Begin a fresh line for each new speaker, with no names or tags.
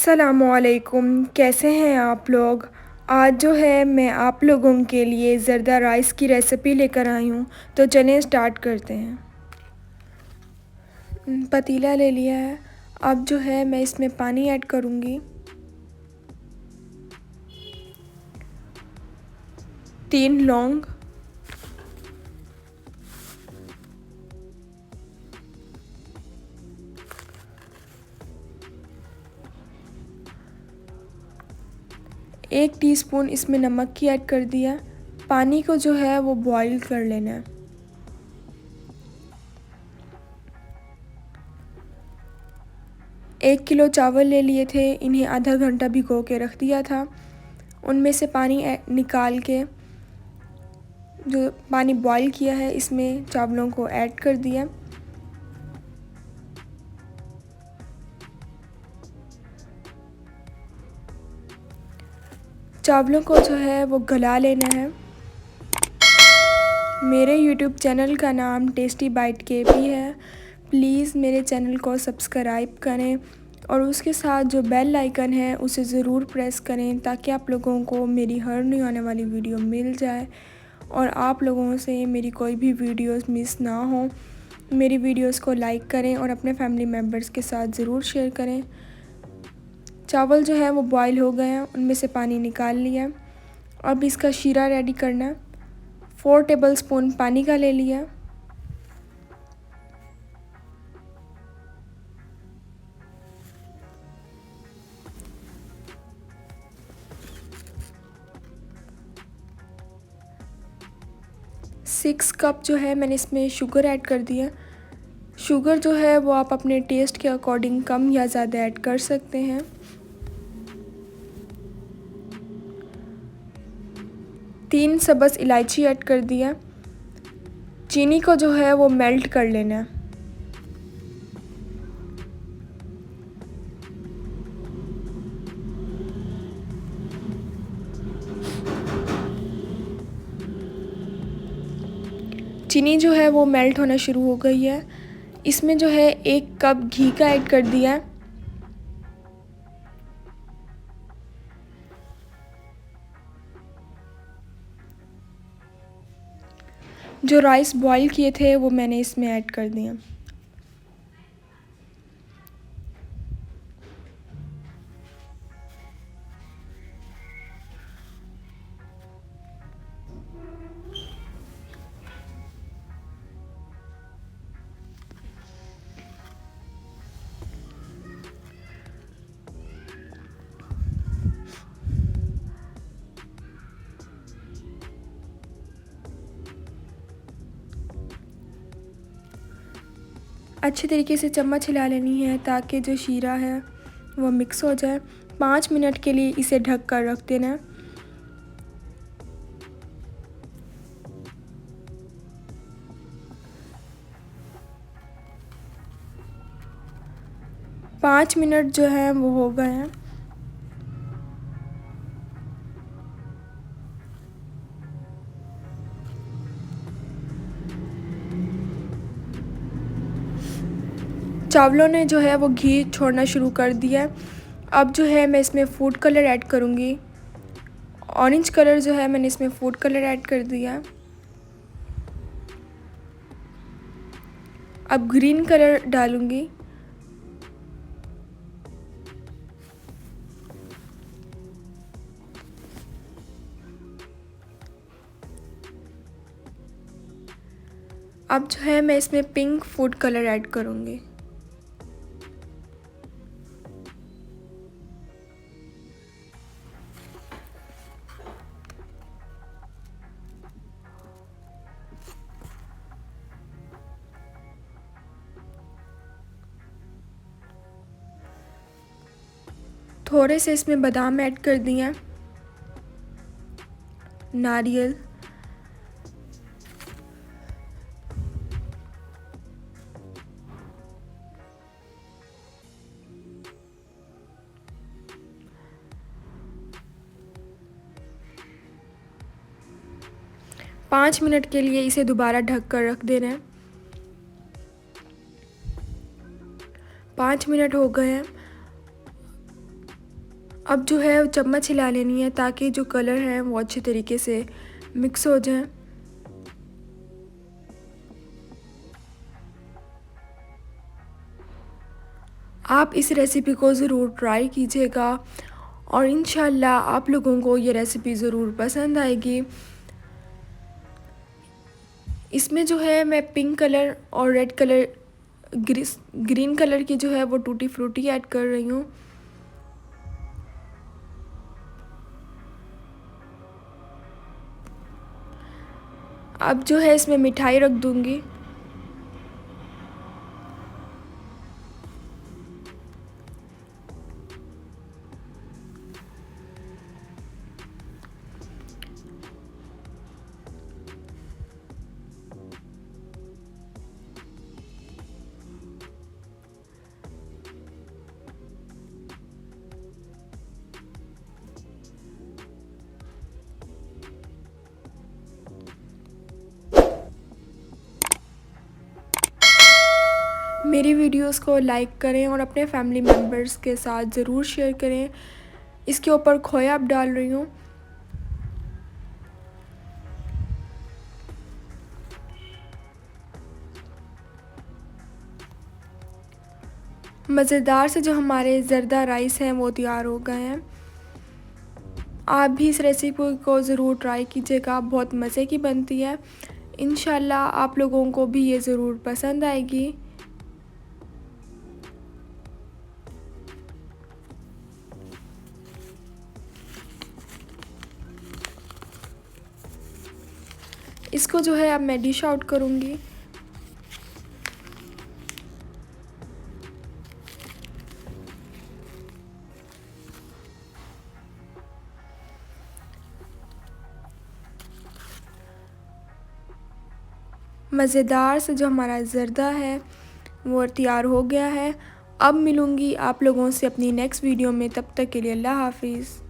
अस्सलामुअलैकुम, कैसे हैं आप लोग। आज जो है मैं आप लोगों के लिए ज़र्दा राइस की रेसिपी लेकर आई हूँ। तो चलें स्टार्ट करते हैं। पतीला ले लिया है। अब जो है मैं इसमें पानी ऐड करूँगी। 3 लौंग, 1 टीस्पून इसमें नमक की ऐड कर दिया। पानी को जो है वो बॉईल कर लेना है। एक किलो चावल ले लिए थे, इन्हें आधा घंटा भिगो के रख दिया था। उनमें से पानी निकाल के जो पानी बॉईल किया है इसमें चावलों को ऐड कर दिया। चावलों को जो है वो गला लेना है। मेरे YouTube चैनल का नाम टेस्टी बाइट केपी है। प्लीज़ मेरे चैनल को सब्सक्राइब करें और उसके साथ जो बेल आइकन है उसे ज़रूर प्रेस करें ताकि आप लोगों को मेरी हर न्यू आने वाली वीडियो मिल जाए और आप लोगों से मेरी कोई भी वीडियोस मिस ना हो। मेरी वीडियोस को लाइक करें और अपने फैमिली मेम्बर्स के साथ ज़रूर शेयर करें। चावल जो है वो बॉईल हो गए हैं, उनमें से पानी निकाल लिया। अब इसका शीरा रेडी करना है। 4 टेबलस्पून पानी का ले लिया। सिक्स कप जो है मैंने इसमें शुगर ऐड कर दिया। शुगर जो है वो आप अपने टेस्ट के अकॉर्डिंग कम या ज़्यादा ऐड कर सकते हैं। 3 सब्ज़ इलायची ऐड कर दिया। चीनी को जो है वो मेल्ट कर लेना है। चीनी जो है वो मेल्ट होना शुरू हो गई है। इसमें जो है 1 कप घी का ऐड कर दिया है। जो राइस बॉईल किए थे वो मैंने इसमें ऐड कर दिया। अच्छे तरीके से चम्मच हिला लेनी है ताकि जो शीरा है वो मिक्स हो जाए। 5 मिनट के लिए इसे ढक कर रख देना है। पाँच मिनट जो है वो हो गए हैं। चावलों ने जो है वो घी छोड़ना शुरू कर दिया है। अब जो है मैं इसमें फूड कलर ऐड करूँगी। ऑरेंज कलर जो है मैंने इसमें फूड कलर ऐड कर दिया। अब ग्रीन कलर डालूँगी। अब जो है मैं इसमें पिंक फूड कलर ऐड करूँगी। थोड़े से इसमें बादाम ऐड कर दिए, नारियल, पाँच मिनट के लिए इसे दोबारा ढक कर रख देना है। 5 मिनट हो गए हैं। अब जो है चम्मच हिला लेनी है ताकि जो कलर है वो अच्छे तरीके से मिक्स हो जाए। आप इस रेसिपी को ज़रूर ट्राई कीजिएगा और इंशाल्लाह आप लोगों को ये रेसिपी ज़रूर पसंद आएगी। इसमें जो है मैं पिंक कलर और रेड कलर ग्रीन कलर की जो है वो टूटी फ्रूटी ऐड कर रही हूँ। अब जो है इसमें मिठाई रख दूँगी। मेरी वीडियोस को लाइक करें और अपने फैमिली मेम्बर्स के साथ ज़रूर शेयर करें। इसके ऊपर खोया अब डाल रही हूँ। मज़ेदार से जो हमारे ज़र्दा राइस हैं वो तैयार हो गए हैं। आप भी इस रेसिपी को ज़रूर ट्राई कीजिएगा, बहुत मज़े की बनती है। इंशाल्लाह आप लोगों को भी ये ज़रूर पसंद आएगी। इसको जो है अब मैं डिश आउट करूँगी। मज़ेदार से जो हमारा ज़र्दा है वो तैयार हो गया है। अब मिलूँगी आप लोगों से अपनी नेक्स्ट वीडियो में, तब तक के लिए अल्लाह हाफ़िज़।